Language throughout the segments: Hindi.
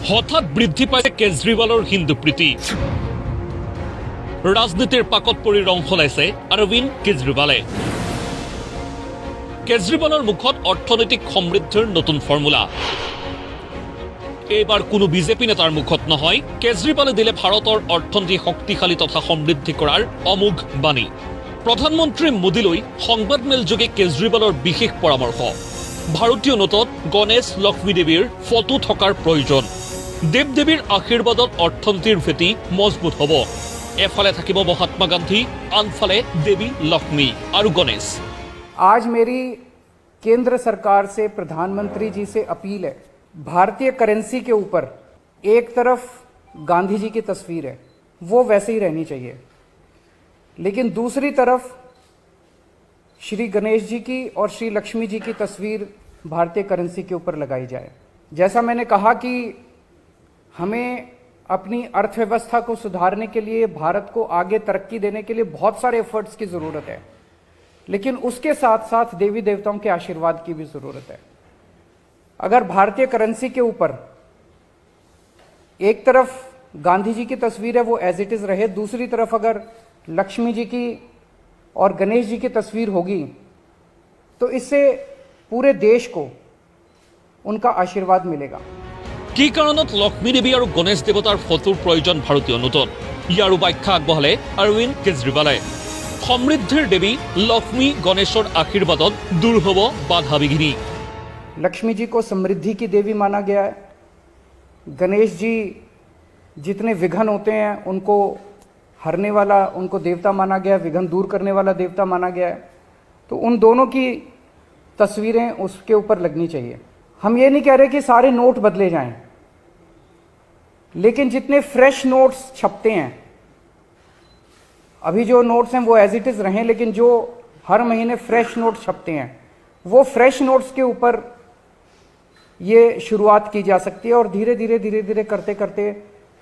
হঠাৎ বৃদ্ধি পাইছে কেজৰিৱালৰ হিন্দু প্ৰীতি। ৰাজনীতিৰ পাকত পৰি ৰং সলাইছে অৰবিন্দ কেজৰিৱালে। কেজৰিৱালৰ মুখত অৰ্থনৈতিক সমৃদ্ধিৰ নতুন ফৰ্মুলা। এইবাৰ কোনো বিজেপি নেতাৰ মুখত নহয়, কেজৰিৱালে দিলে ভাৰতৰ অৰ্থনীতি শক্তিশালী তথা সমৃদ্ধি কৰাৰ অমোঘ বাণী। প্ৰধানমন্ত্ৰী মোদীলৈ সংবাদমেলযোগে কেজৰিৱালৰ বিশেষ পৰামৰ্শ। ভাৰতীয় নোটত গণেশ লক্ষ্মী দেৱীৰ ফটো থকাৰ প্ৰয়োজন। দেৱ দেৱীৰ আশীৰ্বাদত অৰ্থনীতিৰ ভেটি মজবুত হ'ব। এফালে থাকিব মহাত্মা গান্ধী, আনফালে দেৱী লক্ষ্মী আৰু গণেশ। आज मेरी केंद्र सरकार से, प्रधानमंत्री जी से अपील है, भारतीय करेंसी के ऊपर एक तरफ गांधी जी की तस्वीर है, वो वैसे ही रहनी चाहिए, लेकिन दूसरी तरफ श्री गणेश जी की और श्री लक्ष्मी जी की तस्वीर भारतीय करेंसी के ऊपर लगाई जाए। जैसा मैंने कहा कि हमें अपनी अर्थव्यवस्था को सुधारने के लिए, भारत को आगे तरक्की देने के लिए बहुत सारे एफर्ट्स की ज़रूरत है, लेकिन उसके साथ साथ देवी देवताओं के आशीर्वाद की भी ज़रूरत है। अगर भारतीय करेंसी के ऊपर एक तरफ गांधी जी की तस्वीर है, वो एज इट इज़ रहे, दूसरी तरफ अगर लक्ष्मी जी की और गणेश जी की तस्वीर होगी, तो इससे पूरे देश को उनका आशीर्वाद मिलेगा। কি কাৰণত লক্ষ্মী দেৱী আৰু গণেশ দেৱতাৰ ফটোৰ প্ৰয়োজন ভাৰতীয় নোটত? ইয়াৰো ব্যাখ্যা আগবঢ়ালে অৰবিন্দ কেজৰিৱালে। সমৃদ্ধিৰ দেৱী লক্ষ্মী গণেশৰ আশীৰ্বাদত দূৰ হ'ব বাধা বিঘিনি। लक्ष्मी जी को समृद्धि की देवी माना गया है। गणेश जी जितने विघ्न होते हैं उनको हरने वाला, उनको देवता माना गया है, विघ्न दूर करने वाला देवता माना गया है। तो उन दोनों की तस्वीरें उसके ऊपर लगनी चाहिए। हम ये नहीं कह रहे कि सारे नोट बदले जाएं, लेकिन जितने फ्रेश नोट्स छपते हैं, अभी जो नोट्स हैं वो एज इट इज़ रहें, लेकिन जो हर महीने फ्रेश नोट्स छपते हैं, वो फ्रेश नोट्स के ऊपर ये शुरुआत की जा सकती है, और धीरे धीरे करते करते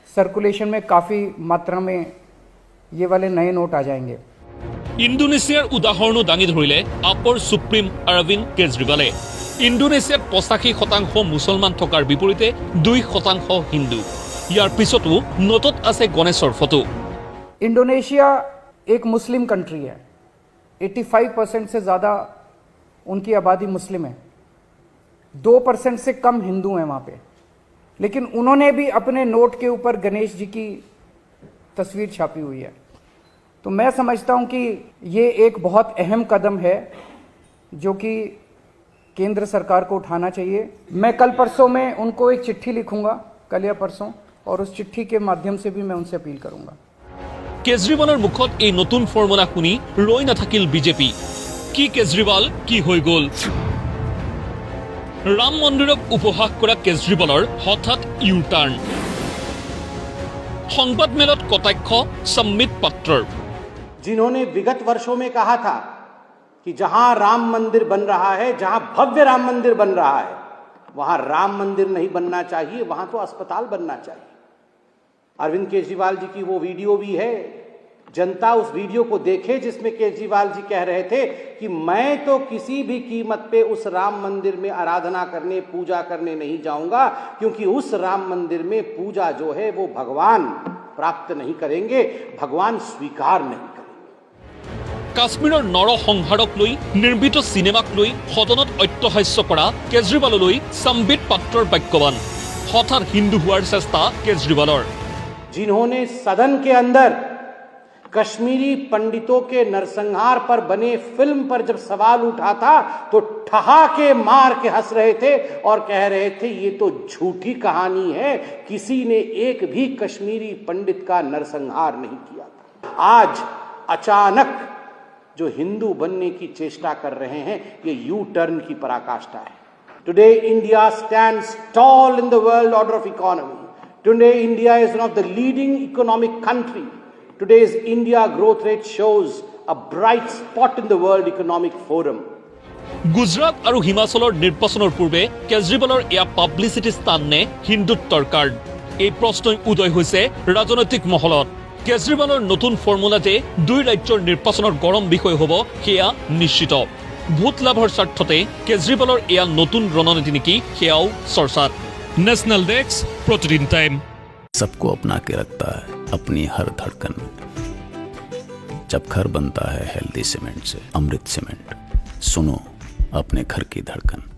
सर्कुलेशन में काफ़ी मात्रा में ये वाले नए नोट आ जाएंगे। ইণ্ডোনেছিয়াৰ উদাহৰণো দাঙি ধৰিলে আপৰ সুপ্ৰিম অৰবিন্দ কেজৰিৱালে। ইণ্ডোনেছিয়াত 85% মুছলমান থকাৰ বিপৰীতে 2% হিন্দু। ইয়াৰ পিছতো নোটত আছে গণেশৰ ফটো। इंडोनेशिया एक मुस्लिम कंट्री है, 85% से ज़्यादा उनकी आबादी मुस्लिम है, 2% से कम हिंदू हैं वहाँ पे, लेकिन उन्होंने भी अपने नोट के ऊपर गणेश जी की तस्वीर छापी हुई है। तो मैं समझता हूँ कि ये एक बहुत अहम कदम है जो कि केंद्र सरकार को उठाना चाहिए। मैं कल परसों में उनको एक चिट्ठी लिखूंगा, कल या परसों, और उस चिट्ठी के माध्यम से भी मैं उनसे अपील करूंगा। কেজৰিৱালৰ মুখত এই নতুন ফৰ্মুলা শুনি ৰৈ নাথাকিল বিজেপি। কি কেজৰিৱাল, কি হৈ গ'ল? ৰাম মন্দিৰক উপহাস কৰা কেজৰিৱালৰ হঠাৎ ইউ টাৰ্ণ। সংবাদমেলত কটাক্ষ সম্মিত পাত্ৰৰ। जिन्होंने विगत वर्षों में कहा था कि जहां राम मंदिर बन रहा है, जहां भव्य राम मंदिर बन रहा है, वहां राम मंदिर नहीं बनना चाहिए, वहां तो अस्पताल बनना चाहिए। अरविंद केजरीवाल जी की वो वीडियो भी है, जनता उस वीडियो को देखे जिसमें केजरीवाल जी कह रहे थे कि मैं तो किसी भी कीमत पे उस राम मंदिर में आराधना करने, पूजा करने नहीं जाऊंगा, क्योंकि उस राम मंदिर में पूजा जो है वो भगवान प्राप्त नहीं करेंगे, भगवान स्वीकार नहीं करेंगे। কাশ্মীৰৰ নৰসংহাৰক লৈ নিৰ্মিত চিনেমাক লৈ সদনত অট্টহাস্য কৰা কেজৰিৱাললৈ সম্বিত পাত্ৰৰ বাক্যবান। হঠাৎ হিন্দু হোৱাৰ চেষ্টা কেজৰিৱালৰ। जिन्होंने सदन के अंदर कश्मीरी पंडितों के नरसंहार पर बने फिल्म पर जब सवाल उठा था, तो ठहाके मार के हंस रहे थे और कह रहे थे ये तो झूठी कहानी है, किसी ने एक भी कश्मीरी पंडित का नरसंहार नहीं किया था। आज अचानक जो हिंदू बनने की चेष्टा कर रहे हैं, ये यू टर्न की पराकाष्ठा है। Today India stands tall in the world order of economy. Today, India is one of the leading economic country. Today's India growth rate shows a bright spot in the World Economic Forum. Gujarat আৰু হিমাচলৰ নিৰ্বাচনৰ পূৰ্বে কেজৰিৱালৰ এয়া পাব্লিচিটি স্থান নে হিন্দুত্বৰ কাৰ্ড? এই প্ৰশ্নই উদয় হৈছে ৰাজনৈতিক মহলত। কেজৰিৱালৰ নতুন ফৰ্মুলা যে 2 ৰাজ্যৰ নিৰ্বাচনৰ গৰম বিষয় হ'ব, সেয়া নিশ্চিত। ভোট লাভৰ স্বাৰ্থতে কেজৰিৱালৰ এয়া নতুন ৰণনীতি নেকি, সেয়াও চৰ্চাত। नेशनल डेस्क, प्रतिदिन टाइम। सबको अपना के रखता है अपनी हर धड़कन में। जब घर बनता है हेल्दी सीमेंट से, अमृत सीमेंट, सुनो अपने घर की धड़कन।